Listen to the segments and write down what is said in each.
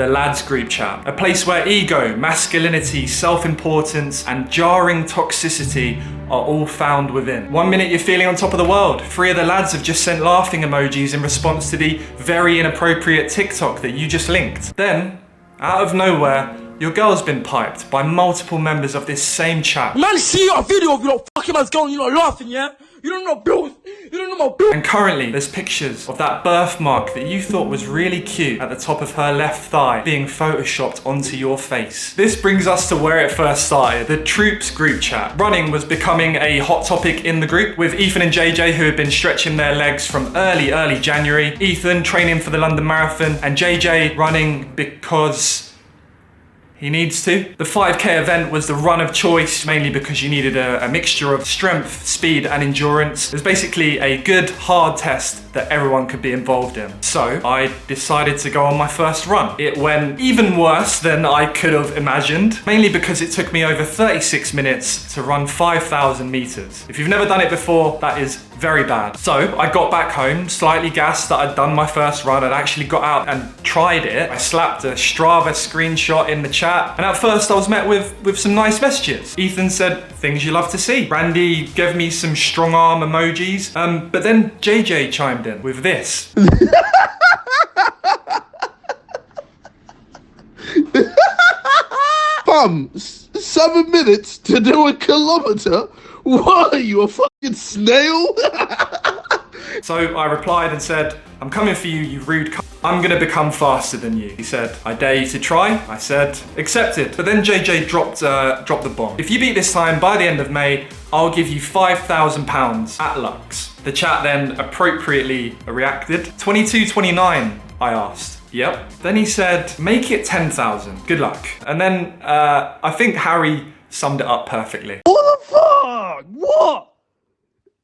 The lads group chat, a place where ego, masculinity, self-importance, and jarring toxicity are all found within. 1 minute you're feeling on top of the world. 3 of the lads have just sent laughing emojis in response to the very inappropriate TikTok that you just linked. Then, out of nowhere, your girl's been piped by multiple members of this same chat. Man, see your video of your fucking man's girl and you're not laughing, yeah? You don't know bills. You don't know my bills. And currently, there's pictures of that birthmark that you thought was really cute at the top of her left thigh being photoshopped onto your face. This brings us to where it first started, the troops group chat. Running was becoming a hot topic in the group, with Ethan and JJ, who had been stretching their legs from early January. Ethan training for the London Marathon, and JJ running because he needs to. The 5K event was the run of choice, mainly because you needed a mixture of strength, speed, and endurance. It was basically a good, hard test that everyone could be involved in. So I decided to go on my first run. It went even worse than I could have imagined, mainly because it took me over 36 minutes to run 5,000 meters. If you've never done it before, that is very bad. So I got back home, slightly gassed that I'd done my first run. I'd actually got out and tried it. I slapped a Strava screenshot in the chat, and at first I was met with some nice messages. Ethan said, things you love to see. Randy gave me some strong arm emojis, but then JJ chimed in with this. Bum, 7 minutes to do a kilometer? What are you, a fucking snail? So I replied and said, I'm coming for you, you rude c***. I'm gonna become faster than you. He said, I dare you to try. I said, accepted. But then JJ dropped the bomb. If you beat this time by the end of May, I'll give you £5,000 at Lux. The chat then appropriately reacted. 22.29, I asked. Yep. Then he said, make it 10,000. Good luck. And then I think Harry summed it up perfectly. What the fuck? What?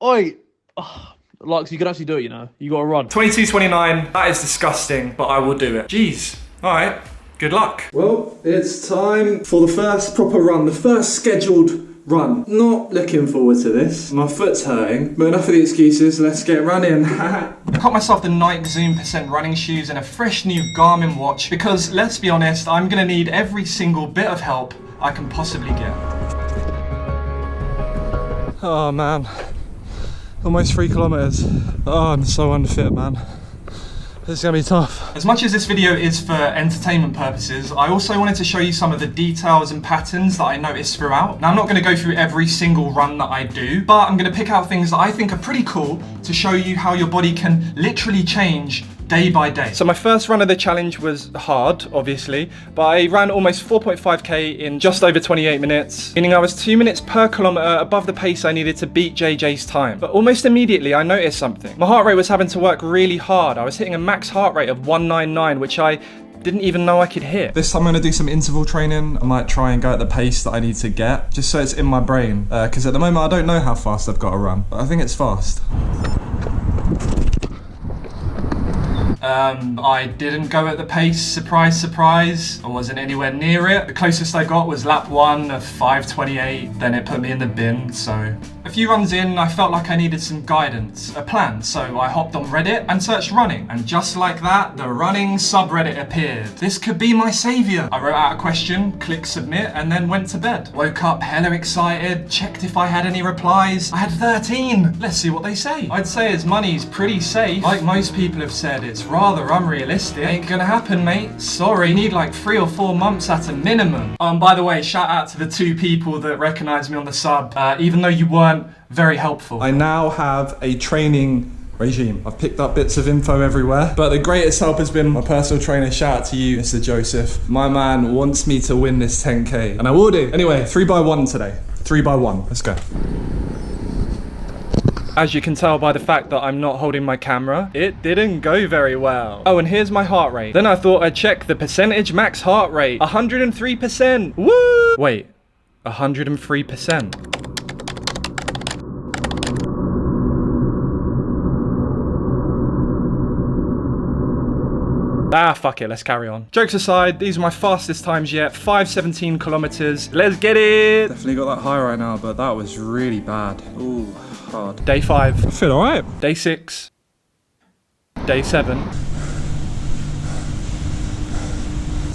Oi. Oh, Lux, you can actually do it, you know. You gotta run. 22.29, that is disgusting, but I will do it. Jeez. All right, good luck. Well, it's time for the first proper run, the first scheduled run. Not looking forward to this. My foot's hurting, but enough of the excuses, let's get running. I got myself the Nike Zoom % running shoes and a fresh new Garmin watch because, let's be honest, I'm gonna need every single bit of help I can possibly get. Oh man, almost 3 kilometers. Oh, I'm so unfit, man. This is gonna be tough. As much as this video is for entertainment purposes, I also wanted to show you some of the details and patterns that I noticed throughout. Now, I'm not gonna go through every single run that I do, but I'm gonna pick out things that I think are pretty cool to show you how your body can literally change day by day. So my first run of the challenge was hard, obviously, but I ran almost 4.5k in just over 28 minutes, meaning I was 2 minutes per kilometer above the pace I needed to beat JJ's time. But almost immediately I noticed something. My heart rate was having to work really hard. I was hitting a max heart rate of 199, which I didn't even know I could hit. This time I'm gonna do some interval training. I might try and go at the pace that I need to get, just so it's in my brain. Because at the moment I don't know how fast I've got to run, but I think it's fast. I didn't go at the pace, surprise, surprise. I wasn't anywhere near it. The closest I got was lap 1 of 5:28, then it put me in the bin, so. A few runs in, I felt like I needed some guidance, a plan, so I hopped on Reddit and searched running. And just like that, the running subreddit appeared. This could be my savior. I wrote out a question, clicked submit, and then went to bed. Woke up hella excited, checked if I had any replies. I had 13. Let's see what they say. I'd say his money's pretty safe. Like most people have said, it's rather unrealistic. Ain't gonna happen, mate. Sorry. You need like 3 or 4 months at a minimum. By the way, shout out to the 2 people that recognized me on the sub, even though you weren't very helpful. I now have a training regime. I've picked up bits of info everywhere, but the greatest help has been my personal trainer. Shout out to you, Mr. Joseph. My man wants me to win this 10K, and I will do. Anyway, 3x1 today. 3x1. Let's go. As you can tell by the fact that I'm not holding my camera, it didn't go very well. Oh, and here's my heart rate. Then I thought I'd check the percentage max heart rate. 103%. Woo! Wait, 103%. Ah, fuck it, let's carry on. Jokes aside, these are my fastest times yet, 5:17 kilometers. Let's get it! Definitely got that high right now, but that was really bad. Ooh, hard. Day 5. I feel alright. Day 6. Day 7.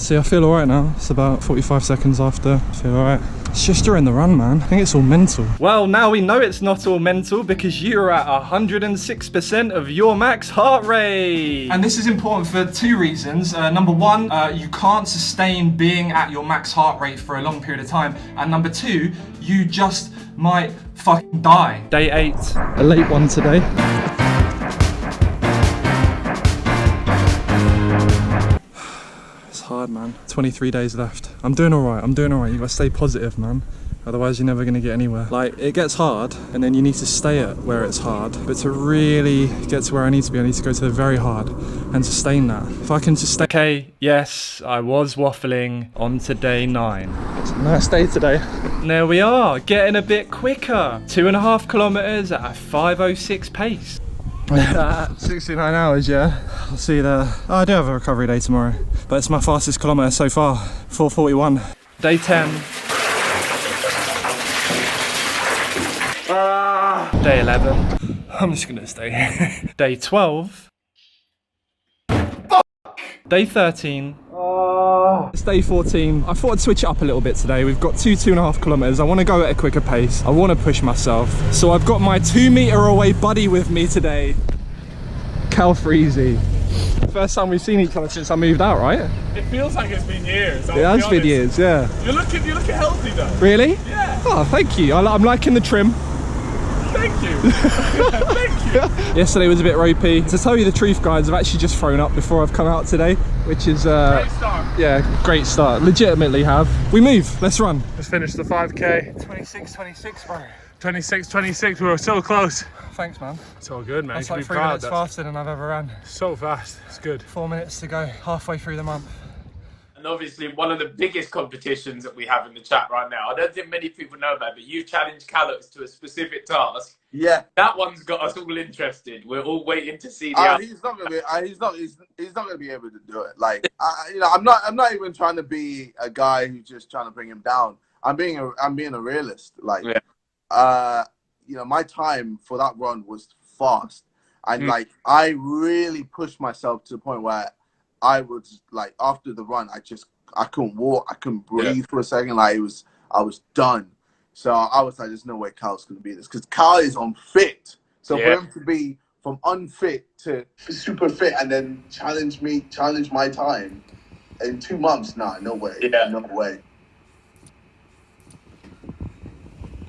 See, I feel alright now. It's about 45 seconds after. I feel alright. It's just during the run, man. I think it's all mental. Well, now we know it's not all mental because you're at 106% of your max heart rate. And this is important for two reasons. Number one, you can't sustain being at your max heart rate for a long period of time. And number two, you just might fucking die. Day 8. A late one today. Hard, man. 23 days left. I'm doing all right. You gotta stay positive, man. Otherwise you're never gonna get anywhere. Like, it gets hard and then you need to stay at where it's hard. But to really get to where I need to be, I need to go to the very hard and sustain that. If I can sustain... Okay, yes, I was waffling on to day 9. It's a nice day today. And there we are, getting a bit quicker. 2.5 kilometers at a 5:06 pace. 69 hours, yeah. I'll see you there. Oh, I do have a recovery day tomorrow, but it's my fastest kilometre so far, 4:41. Day 10. Day 11. I'm just gonna stay here. Day 12. Fuck. Day 13. It's day 14. I thought I'd switch it up a little bit today. We've got 2.5 kilometers. I want to go at a quicker pace. I want to push myself. So I've got my 2 meter away buddy with me today, Cal Freezy. First time we've seen each other since I moved out, right? It feels like it's been years. It has been years, yeah. You're looking healthy though. Really? Yeah. Oh, thank you. I'm liking the trim. Thank you. Thank you. Yesterday was a bit ropey. To tell you the truth, guys, I've actually just thrown up before I've come out today, which is great start. Yeah, great start. Legitimately have. We move. Let's run. Just finished the 5k. 26, bro. 26. We were so close. Thanks, man. It's all good, man. That's you like should be 3 proud. minutes faster than I've ever ran. So fast. It's good. 4 minutes to go. Halfway through the month. And obviously one of the biggest competitions that we have in the chat right now, I don't think many people know about it, but you challenged Callux to a specific task. Yeah. That one's got us all interested. We're all waiting to see the He's not gonna be. He's not gonna be able to do it. Like, I'm not even trying to be a guy who's just trying to bring him down. I'm being a realist. Like, my time for that run was fast, and like I really pushed myself to the point where I was like, after the run, I couldn't walk, I couldn't breathe for a second. Like, I was done. So I was like, there's no way Cal's gonna be this, because Cal is unfit. So for him to be from unfit to super fit and then challenge my time in 2 months, nah, no way. Yeah. No way.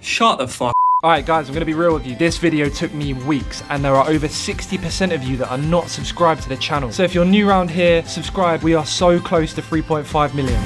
Shut the fuck. Alright guys, I'm going to be real with you. This video took me weeks and there are over 60% of you that are not subscribed to the channel. So if you're new around here, subscribe. We are so close to 3.5 million.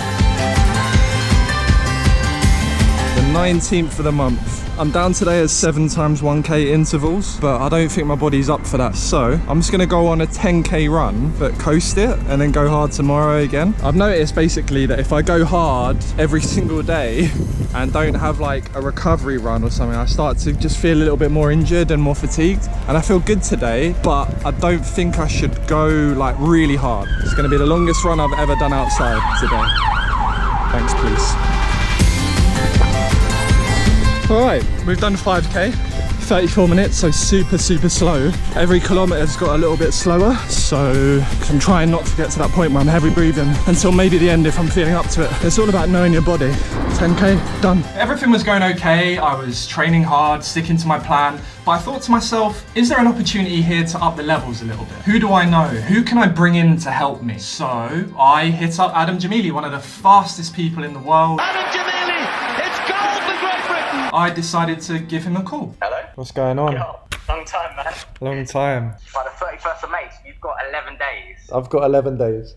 The 19th of the month. I'm down today at 7 times 1k intervals, but I don't think my body's up for that. So I'm just gonna go on a 10k run, but coast it and then go hard tomorrow again. I've noticed basically that if I go hard every single day and don't have like a recovery run or something, I start to just feel a little bit more injured and more fatigued. And I feel good today, but I don't think I should go like really hard. It's gonna be the longest run I've ever done outside today. Thanks, please. Alright, we've done 5k, 34 minutes, so super slow. Every kilometre's got a little bit slower, so I'm trying not to get to that point where I'm heavy breathing until maybe the end if I'm feeling up to it. It's all about knowing your body. 10k, done. Everything was going okay, I was training hard, sticking to my plan, but I thought to myself, is there an opportunity here to up the levels a little bit? Who do I know? Who can I bring in to help me? So I hit up Adam Jamili, one of the fastest people in the world. Adam Jamili, it's gold for Great Britain! I decided to give him a call. Hello? What's going on? Yo, long time, man. Long time. By the 31st of May, you've got 11 days. I've got 11 days.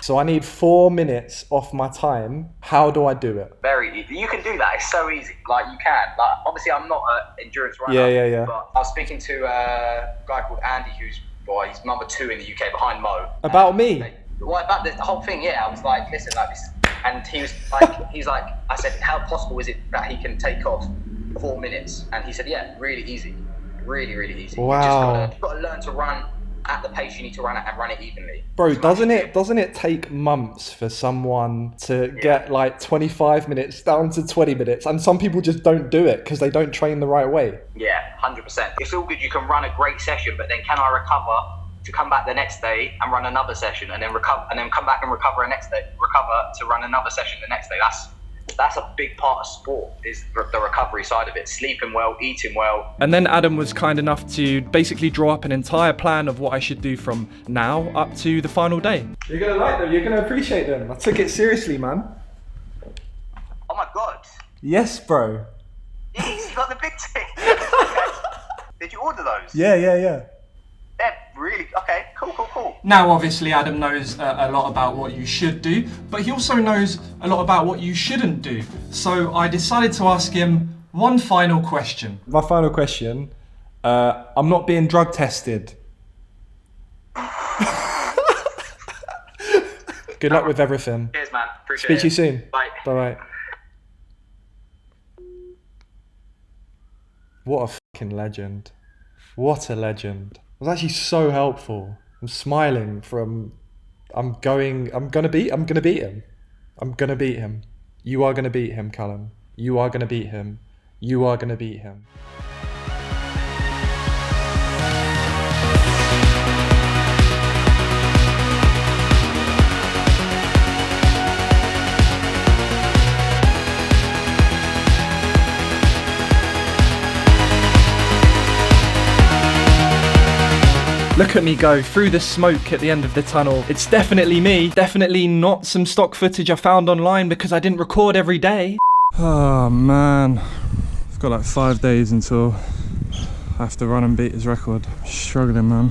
So I need 4 minutes off my time. How do I do it? Very easy. You can do that. It's so easy. Like, you can. Like, obviously, I'm not an endurance runner. Yeah. But I was speaking to a guy called Andy, he's number 2 in the UK behind Mo. About me? Well, about the whole thing, yeah. I was like, listen, like this. And he was like, I said, how possible is it that he can take off 4 minutes? And he said, yeah, really easy. Really easy. Wow. You've got to learn to run at the pace you need to run at and run it evenly. Bro, doesn't it take months for someone to get like 25 minutes down to 20 minutes? And some people just don't do it because they don't train the right way. Yeah, 100%. It's all good, you can run a great session, but then can I recover to come back the next day and run another session, and then recover, and then come back and recover to run another session the next day. That's a big part of sport, is the recovery side of it. Sleeping well, eating well. And then Adam was kind enough to basically draw up an entire plan of what I should do from now up to the final day. You're gonna like them, you're gonna appreciate them. I took it seriously, man. Oh my God. Yes, bro. Yes, you got the big thing. Did you order those? Yeah. They're really, okay, cool. Now, obviously, Adam knows a lot about what you should do, but he also knows a lot about what you shouldn't do. So I decided to ask him one final question. My final question, I'm not being drug tested. Good luck with everything. Cheers, man. Appreciate Speak it. to you soon. Bye. Bye-bye. What a fucking legend. What a legend. It was actually so helpful. I'm smiling from, I'm gonna beat him. I'm gonna beat him. You are gonna beat him, Callum. You are gonna beat him. You are gonna beat him. Look at me go through the smoke at the end of the tunnel. It's definitely me. Definitely not some stock footage I found online because I didn't record every day. Oh man, I've got like 5 days until I have to run and beat his record. I'm struggling, man.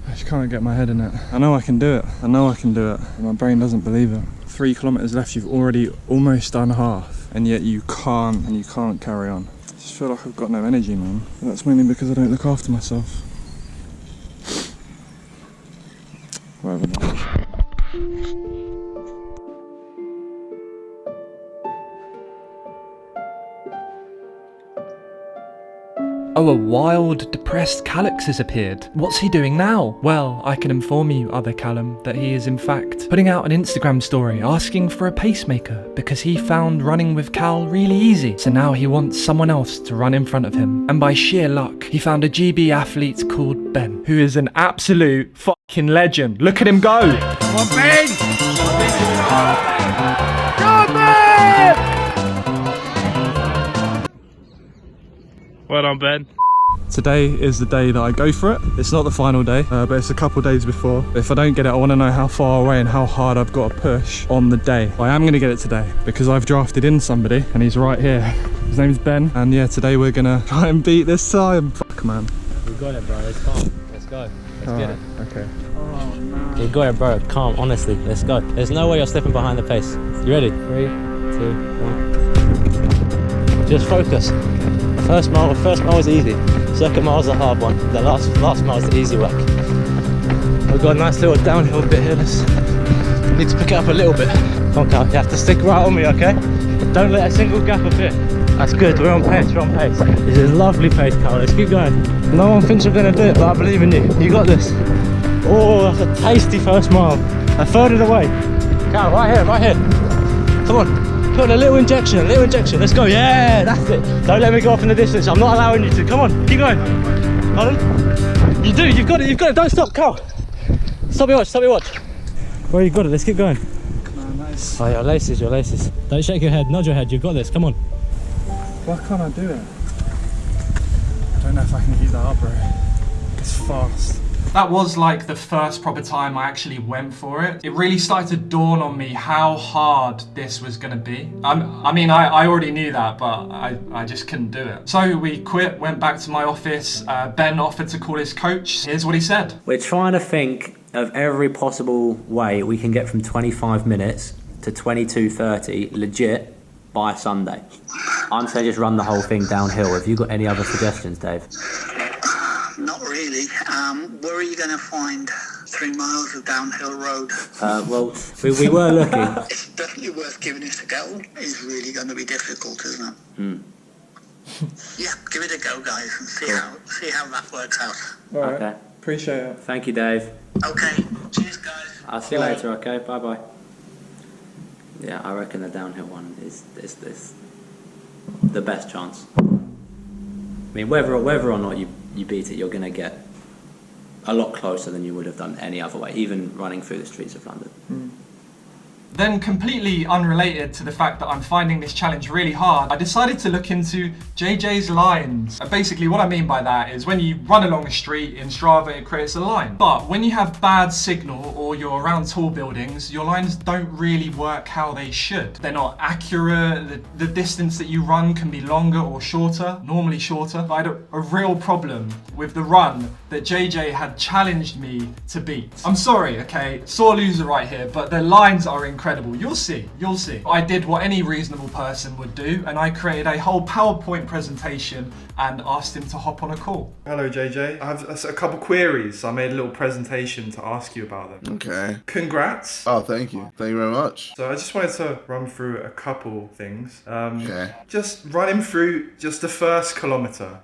I just can't get my head in it. I know I can do it. I know I can do it. But my brain doesn't believe it. 3 kilometers left, you've already almost done half, and yet you can't carry on. I just feel like I've got no energy, man. But that's mainly because I don't look after myself. Whatever. Oh, a wild, depressed Callux has appeared. What's he doing now? Well, I can inform you, other Callum, that he is in fact putting out an Instagram story asking for a pacemaker because he found running with Cal really easy. So now he wants someone else to run in front of him. And by sheer luck, he found a GB athlete called Ben, who is an absolute fucking legend. Look at him go! Come on, Ben! Go, Ben! Well done, Ben. Today is the day that I go for it. It's not the final day, but it's a couple days before. If I don't get it, I want to know how far away and how hard I've got to push on the day. I am going to get it today because I've drafted in somebody and he's right here. His name's Ben, and yeah, today we're going to try and beat this time. Fuck, man. We got it, bro. Let's go. Let's go. Let's get it. Okay. You got it, bro. Calm, honestly. Let's go. There's no way you're slipping behind the pace. You ready? 3, 2, 1. Just focus. First mile is easy. Second mile is a hard one. The last mile is the easy work. We've got a nice little downhill bit here. Need to pick it up a little bit. Come on, Cal. You have to stick right on me, okay? Don't let a single gap appear. That's good. We're on pace. We're on pace. This is lovely pace, Cal. Let's keep going. No one thinks we're gonna do it, but I believe in you. You got this. Oh, that's a tasty first mile. A third of the way. Cal, right here. Come on. Put a little injection. Let's go. Yeah, that's it. Don't let me go off in the distance. I'm not allowing you to. Come on, keep going. Pardon? You've got it. Don't stop, Cal. Stop your watch. Well, you got it. Let's keep going. Come on, nice. Oh, your laces. Don't shake your head. Nod your head. You've got this. Come on. Why can't I do it? I don't know if I can keep that up, bro. It's fast. That was like the first proper time I actually went for it. It really started to dawn on me how hard this was gonna be. I mean, I already knew that, but I just couldn't do it. So we quit, went back to my office. Ben offered to call his coach. Here's what he said. We're trying to think of every possible way we can get from 25 minutes to 22:30 legit by Sunday. I'm saying just run the whole thing downhill. Have you got any other suggestions, Dave? Not really. Where are you going to find 3 miles of downhill road? Well, we were looking. It's definitely worth giving it a go. It's really going to be difficult, isn't it? Yeah, give it a go, guys, and see how that works out. All right. Okay. Appreciate it. Thank you, Dave. Okay. Cheers, guys. I'll see you later. Okay. Bye. Yeah, I reckon the downhill one is the best chance. I mean, whether or not you beat it, you're gonna get a lot closer than you would have done any other way, even running through the streets of London. Then, completely unrelated to the fact that I'm finding this challenge really hard, I decided to look into JJ's lines. Basically, what I mean by that is when you run along a street in Strava, it creates a line. But when you have bad signal or you're around tall buildings, your lines don't really work how they should. They're not accurate, the distance that you run can be longer or shorter, normally shorter. I had a real problem with the run that JJ had challenged me to beat. I'm sorry, okay, sore loser right here, but the lines are incredible. You'll see. I did what any reasonable person would do, and I created a whole PowerPoint presentation and asked him to hop on a call. Hello, JJ. I have a couple queries. I made a little presentation to ask you about them. Okay. Congrats. Oh, thank you. Thank you very much. So I just wanted to run through a couple things. Okay. Just running through just the first kilometre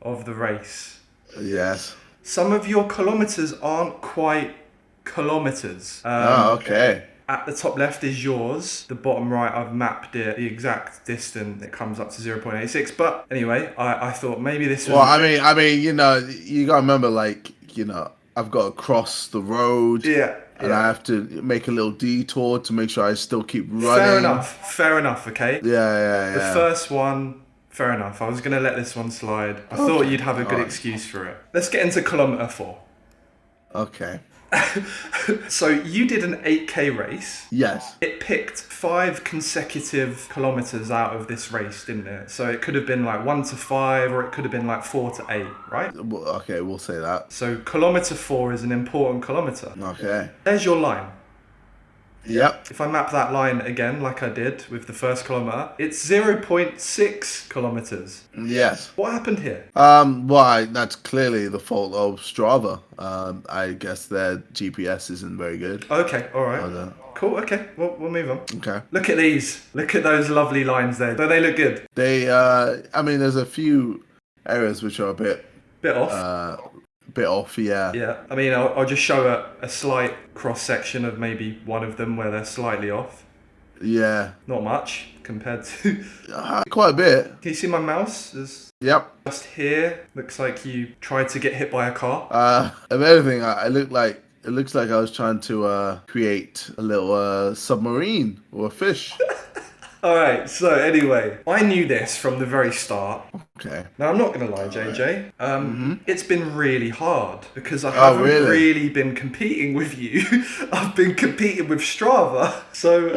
of the race. Yes. Some of your kilometres aren't quite kilometres. Okay. At the top left is yours. The bottom right, I've mapped it, the exact distance. It comes up to 0.86. But anyway, I thought maybe this was... Well, I mean, you know, you gotta remember, like, you know, I've got to cross the road. Yeah. And I have to make a little detour to make sure I still keep running. Fair enough, okay? Yeah. The first one, fair enough. I was going to let this one slide. I thought you'd have a good excuse for it. Let's get into kilometre 4. Okay. So you did an 8k race. Yes. It picked 5 consecutive kilometers out of this race, didn't it? So it could have been like 1 to 5, or it could have been like 4 to 8, right? Okay, we'll say that. So kilometer 4 is an important kilometer. Okay. There's your line. Yep. If I map that line again, like I did with the first kilometer, it's 0.6 kilometers. Yes. What happened here? That's clearly the fault of Strava. I guess their GPS isn't very good. Okay, all right. Cool, okay, we'll move on. Okay. Look at these. Look at those lovely lines there. Don't they look good? They, I mean, there's a few areas which are a bit off. Bit off, yeah. Yeah, I mean, I'll just show a slight cross-section of maybe one of them where they're slightly off. Yeah. Not much compared to... quite a bit. Can you see my mouse? Yep. Just here, looks like you tried to get hit by a car. If anything, it looks like I was trying to create a little submarine or a fish. Alright, so anyway, I knew this from the very start. Okay. Now, I'm not going to lie, JJ. It's been really hard because I haven't really been competing with you. I've been competing with Strava. So,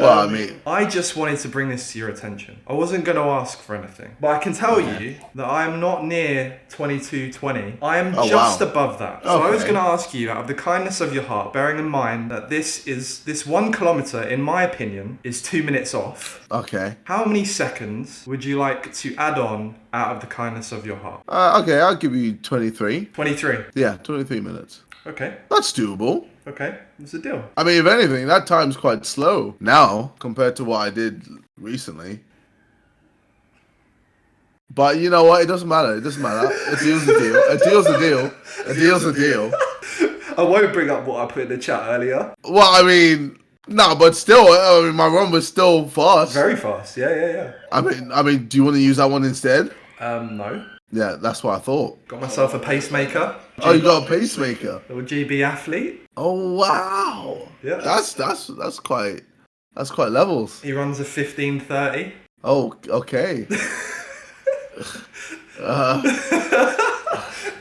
I just wanted to bring this to your attention. I wasn't going to ask for anything. But I can tell you that I am not near 22:20. I am just above that. So I was going to ask you, out of the kindness of your heart, bearing in mind that this 1 kilometer, in my opinion, is 2 minutes off. Okay. How many seconds would you like to add on out of the kindness of your heart? Okay, I'll give you 23. 23? Yeah, 23 minutes. Okay. That's doable. Okay, that's a deal. I mean, if anything, that time's quite slow now compared to what I did recently. But you know what? It doesn't matter. It doesn't matter. A deal's a deal. A deal's a deal. A deal's a deal. I won't bring up what I put in the chat earlier. Well, I mean... No, but still, I mean, my run was still fast. Very fast, yeah. I mean, do you want to use that one instead? No. Yeah, that's what I thought. Got myself a pacemaker. Oh, you got a pacemaker? Little GB athlete. Oh wow. Yeah. That's quite levels. He runs a 15:30. Oh, okay.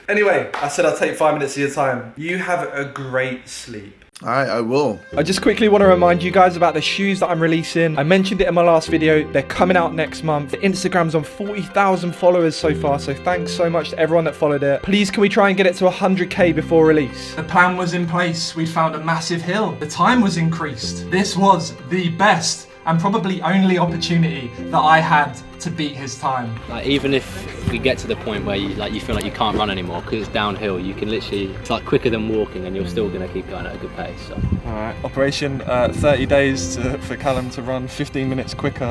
Anyway, I said I'd take 5 minutes of your time. You have a great sleep. Alright, I will. I just quickly want to remind you guys about the shoes that I'm releasing. I mentioned it in my last video. They're coming out next month. The Instagram's on 40,000 followers so far, so thanks so much to everyone that followed it. Please, can we try and get it to 100k before release? The plan was in place. We found a massive hill. The time was increased. This was the best and probably only opportunity that I had to beat his time. Like, even if we get to the point where you feel like you can't run anymore because it's downhill, you can literally, it's like quicker than walking, and you're still going to keep going at a good pace. So. All right, operation 30 days for Callum to run 15 minutes quicker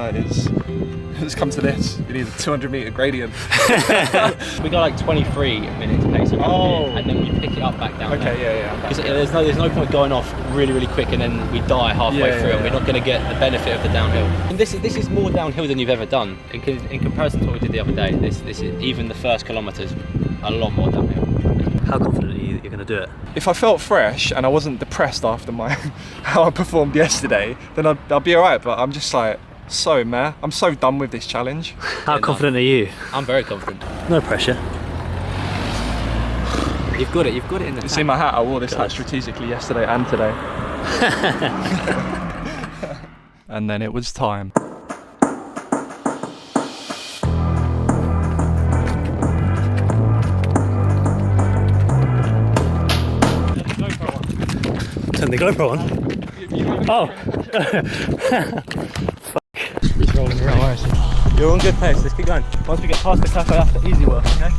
has come to this. You need a 200-meter gradient. We got like 23 minutes pace around here, and then we pick it up back down. Okay, yeah. Because there's no point going off really quick and then we die halfway through, and we're not going to get the benefit of the downhill. And this is more downhill than you've ever done. In comparison to what we did the other day, this is even the first kilometres a lot more downhill. How confident are you you're going to do it. If I felt fresh and I wasn't depressed after how I performed yesterday, then I'll be alright, but I'm just like, I'm so done with this challenge. How confident are you? I'm very confident. No pressure. You've got it in the You see my hat? I wore this hat strategically yesterday and today. And then it was time. Turn the GoPro on. Oh! Fuck. He's rolling around. You're on good pace, let's keep going. Once we get past the cafe, that's the easy work, okay?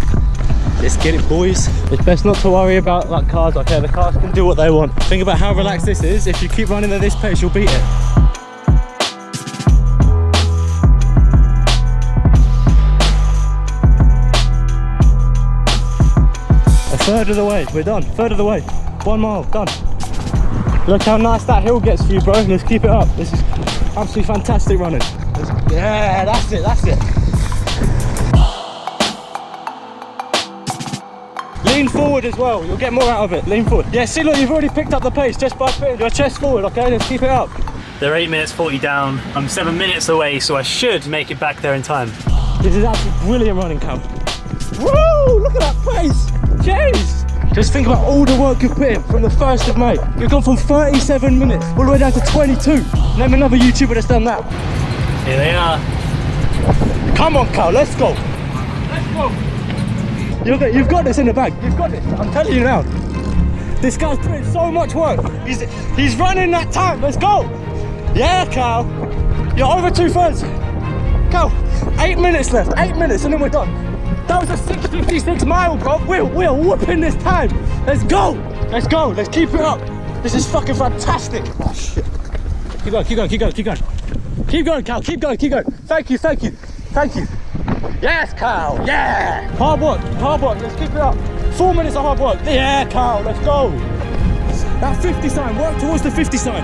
Let's get it, boys. It's best not to worry about like cars, okay? The cars can do what they want. Think about how relaxed this is. If you keep running at this pace, you'll beat it. A third of the way, we're done. Third of the way. 1 mile, done. Look how nice that hill gets for you, bro. Let's keep it up. This is absolutely fantastic running. Yeah, that's it, that's it. Lean forward as well, you'll get more out of it. Lean forward. Yeah, see, look, you've already picked up the pace just by putting your chest forward, okay? Let's keep it up. They're 8 minutes 40 down. I'm 7 minutes away, so I should make it back there in time. This is absolutely brilliant running, Cal. Woo! Look at that pace! Jeez! Just think about all the work you've put in from the 1st of May. You've gone from 37 minutes all the way down to 22. Name another YouTuber that's done that. Here they are. Come on, Cal, let's go. Let's go. You've got this in the bag. You've got this. I'm telling you now. This guy's putting so much work. He's running that time. Let's go. Yeah, Cal. You're over 2/3. Cal, 8 minutes left. 8 minutes and then we're done. That was a 6:56 mile, bro. We're whooping this time. Let's go. Let's go. Let's keep it up. This is fucking fantastic. Oh, shit. Keep going, keep going, keep going, keep going. Keep going, Cal. Keep going, keep going. Thank you, thank you, thank you. Yes, Cal. Yeah. Hard work, hard work. Let's keep it up. 4 minutes of hard work. Yeah, Cal. Let's go. That 50 sign. Work towards the 50 sign.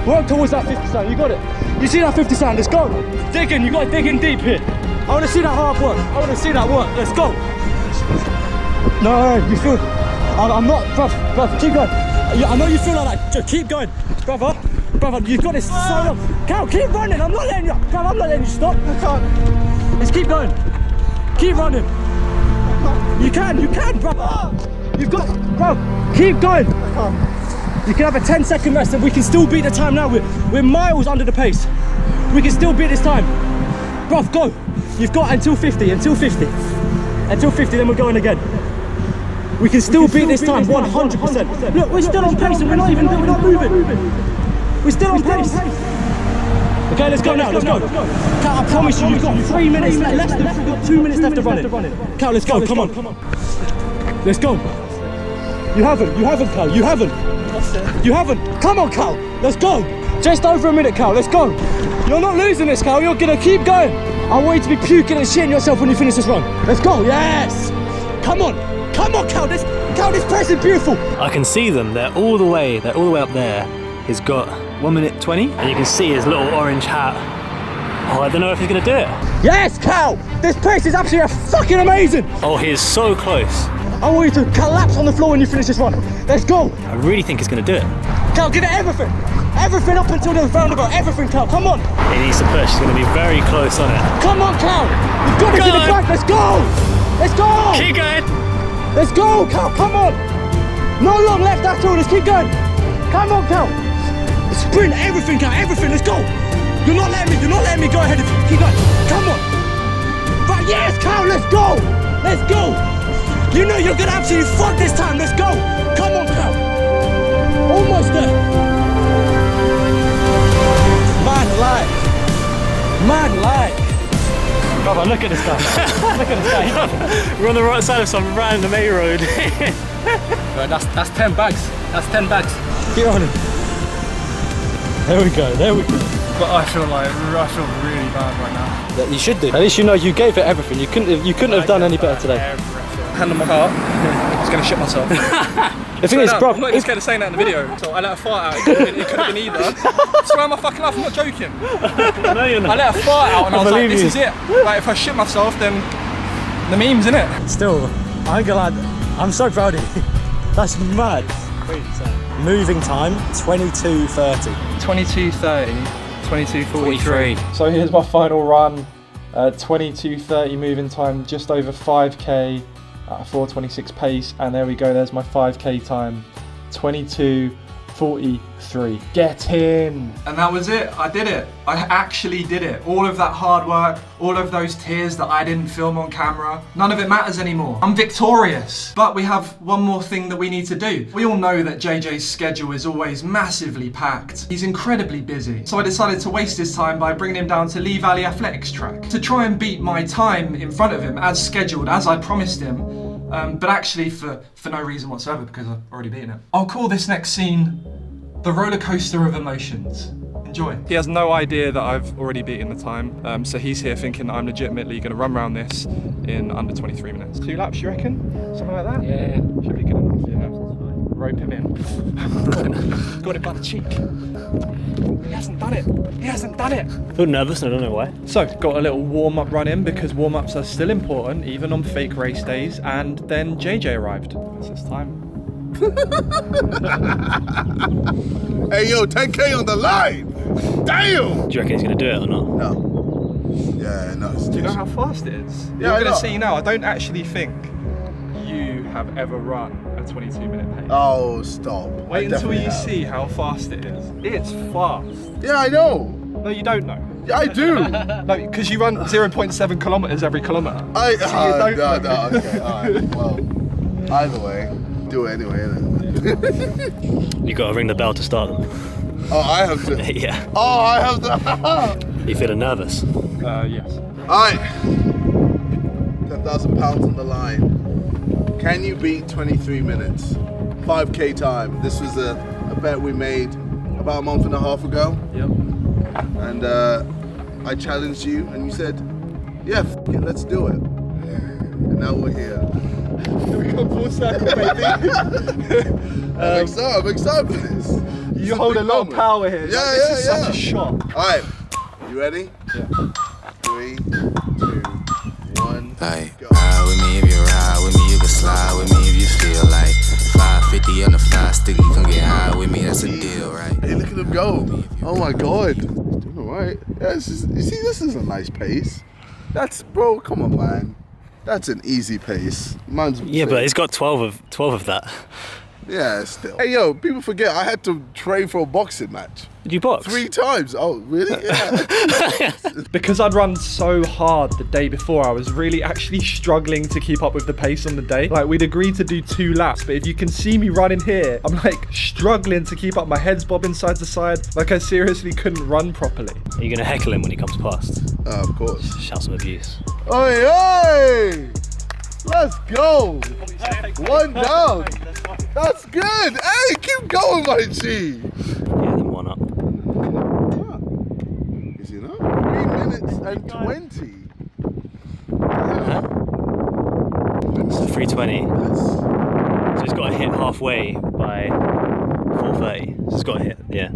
Work towards that 50 sign. You got it. You see that 50 sign? Let's go. Dig in. You got to dig in deep here. I want to see that hard work. I want to see that work. Let's go. No, you feel. I'm not, bruv, keep going. I know you feel like that. Just keep going, brother. You've got this so long. Cal, keep running. I'm not letting you. Cal, I'm not letting you stop. I can't. Let's keep going. Keep running. You can, brother. You've got, bro. Keep going. I can't. You can have a 10-second rest, and we can still beat the time now. We're miles under the pace. We can still beat this time. Bruv, go. You've got until 50, until 50. Until 50, then we're going again. We can still beat this time, 100%. Look, we're still on pace and we're not moving. We're still on pace. Okay, let's go now, let's go. Cal, I promise you, you've got 3 minutes left. You've got 2 minutes left to run it. Cal, let's go, come on. Let's go. You haven't, Cal, you haven't. You haven't. Come on, Cal, let's go. Just over a minute, Cal, let's go. You're not losing this, Cal, you're gonna keep going. I want you to be puking and shitting yourself when you finish this run. Let's go, yes. Come on, Cal, this pace is beautiful. I can see them, they're all the way up there. He's got 1 minute 20, and you can see his little orange hat. Oh, I don't know if he's gonna do it. Yes, Cal, this pace is absolutely fucking amazing. Oh, he is so close. I want you to collapse on the floor when you finish this run. Let's go. I really think he's gonna do it. Cal, give it everything. Everything up until the roundabout, everything, Cal, come on. He needs to push, he's gonna be very close on it. Come on, Cal, you've got it in the back, let's go. Let's go. Keep going. Let's go, Cal, come on. No long left at all, let's keep going. Come on, Cal. Sprint, everything, Cal, everything, let's go. You're not letting me go ahead of you. Keep going, come on. Right, yes, Cal, let's go. Let's go. You know you're gonna absolutely fuck this time, let's go. Come on, Cal. Almost there. Man like. Brother, look at this guy. Look at this guy. We're on the right side of some random A road. Right, that's 10 bags. That's 10 bags. Get on him. There we go. But I feel really bad right now. That you should do. At least you know you gave it everything. You couldn't have done any better today. Hand on my heart. I was going to shit myself. The thing is, bro, I'm not even scared of saying that in the video. So I let a fart out. It could have been either. I swear on my fucking life, I'm not joking. No, you're not. I let a fart out and I was like, this is it. Like, if I shit myself, then the meme's in it. Still, I ain't gonna lie. I'm so proud of you. That's mad. Moving time, 22:30. 22:30, 22:43. So here's my final run. 22:30 moving time, just over 5k at a 4:26 pace, and there we go, there's my 5k time, 22:43. Get in! And that was it, I did it. I actually did it. All of that hard work, all of those tears that I didn't film on camera, none of it matters anymore. I'm victorious. But we have one more thing that we need to do. We all know that JJ's schedule is always massively packed. He's incredibly busy. So I decided to waste his time by bringing him down to Lee Valley Athletics track to try and beat my time in front of him as scheduled, as I promised him. But actually for no reason whatsoever, because I've already beaten it. I'll call this next scene the roller coaster of emotions. Enjoy. He has no idea that I've already beaten the time, so he's here thinking that I'm legitimately going to run around this in under 23 minutes. 2 laps, you reckon? Something like that? Yeah. Should be good enough, yeah. Rope him in. Got it by the cheek. He hasn't done it. He hasn't done it. I feel nervous and I don't know why. So, got a little warm-up run in because warm-ups are still important, even on fake race days, and then JJ arrived. It's his time. Hey, yo, 10K on the line. Damn. Do you reckon he's going to do it or not? No. Yeah, no. Do you know how fast it is? Yeah, You're I going know. to see now. I don't actually think you have ever run a 22-minute pace. Oh, stop. Wait until you see how fast it is. It's fast. Yeah, I know. No, you don't know. Yeah, I do. No, because you run 0.7 kilometers every kilometer. No, okay, alright, well, either way, do it anyway, innit? You got to ring the bell to start them. Oh, I have to. Yeah. Oh, I have to. You feeling nervous? Yes. Alright. £10,000 on the line. Can you beat 23 minutes? 5k time. This was a bet we made about a month and a half ago. Yep. And I challenged you, and you said, yeah, f it, let's do it. And now we're here. We got full circle, baby. I'm excited for this. You hold a lot of power here. Yeah, This is such a shock. Alright, you ready? Yeah. 3, 2, 1. Like, ride with me if you ride with me, you can slide with me if you feel like 550 on the fly sticky, come get high with me, that's a deal, right? Hey, look at him go. Oh my god. Doing alright. Yeah, you see, this is a nice pace. That's, bro, come on, man. That's an easy pace. Mine's Yeah, but he's got 12 of that. Yeah, still. Hey, yo, people forget I had to train for a boxing match. Did you box? 3 times. Oh, really? Yeah. Because I'd run so hard the day before, I was really actually struggling to keep up with the pace on the day. Like, we'd agreed to do 2 laps, but if you can see me running here, I'm like struggling to keep up. My head's bobbing side to side. Like, I seriously couldn't run properly. Are you going to heckle him when he comes past? Of course. Shout some abuse. Oi, oi! Let's go! 1 down. That's good. Hey, keep going, my G. Yeah, then 1 up. Is it not? 3 minutes and 20. Huh? So 3:20. So he's got to hit halfway by 4:30. So he's got to hit, yeah.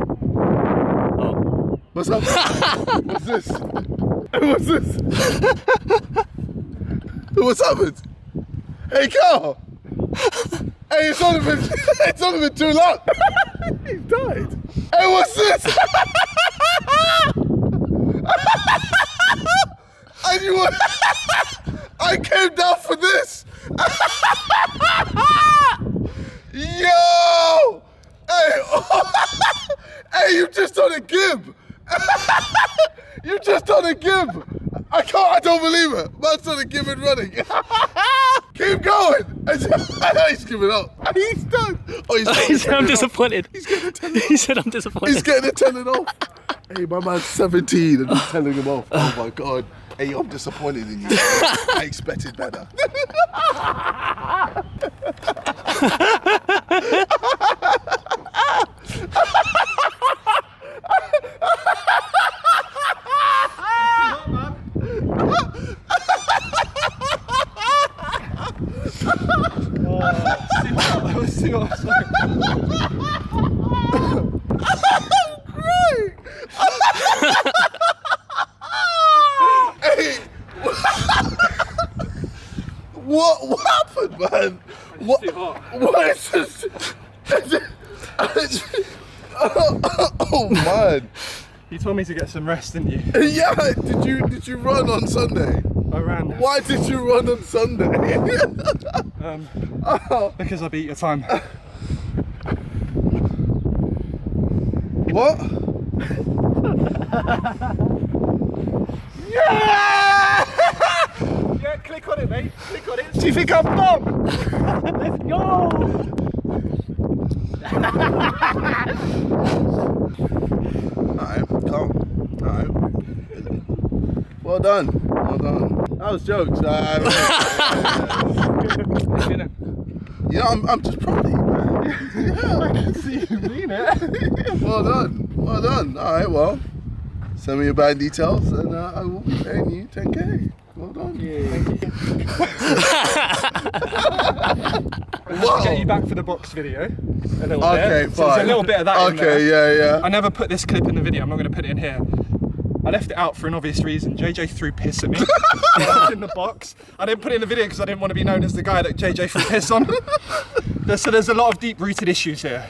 Oh. What's up? What's this? What's this? What's happened? Hey, Carl! Hey, it's only been too long. He died. Hey, what's this? I knew what. I came down for this. Yo! Hey, hey, you just done a gib. You just done a gib. I don't believe it. Man's done a gib and running. Keep going. He's giving up. He's done. Oh, He said I'm disappointed. He's getting it telling He said I'm disappointed. He's getting it telling off. Hey, my man's 17 and he's telling him off. Oh my God. Hey, I'm disappointed in you. I expected better. Hey, what happened, man? What? Too hot. What is this? Oh man. You told me to get some rest, didn't you? Yeah. Did you run on Sunday? I ran. Why did you run on Sunday? Because I beat your time. What? Yeah! Yeah, click on it, mate. Click on it. Do you think I'm bomb? Let's go! Alright, calm. Alright. Well done. Well done. That was jokes. You know, I'm just proud of you, man. Yeah. I can see you mean it. Well done. Well done. Alright, well. Send me your bank details and I will be paying you 10k. Well done. Yeah. Wow. Get you back for the box video. A little Okay, bit. fine. So there's a little bit of that in there. Okay, yeah. I never put this clip in the video. I'm not going to put it in here. I left it out for an obvious reason. JJ threw piss at me in the box. I didn't put it in the video because I didn't want to be known as the guy that JJ threw piss on. So there's a lot of deep-rooted issues here.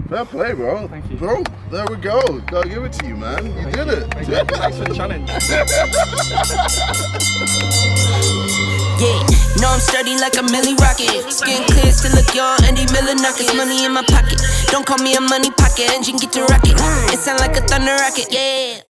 Fair play, bro. Thank you. Bro, there we go. Gotta give it to you, man. You did it. Thanks for the challenge. Yeah, know I'm sturdy like a Millie Rocket. Skin clear, still look young, Andy Miller knockers. Money in my pocket. Don't call me a money pocket. Engine get to rocket. It sound like a thunder rocket, yeah.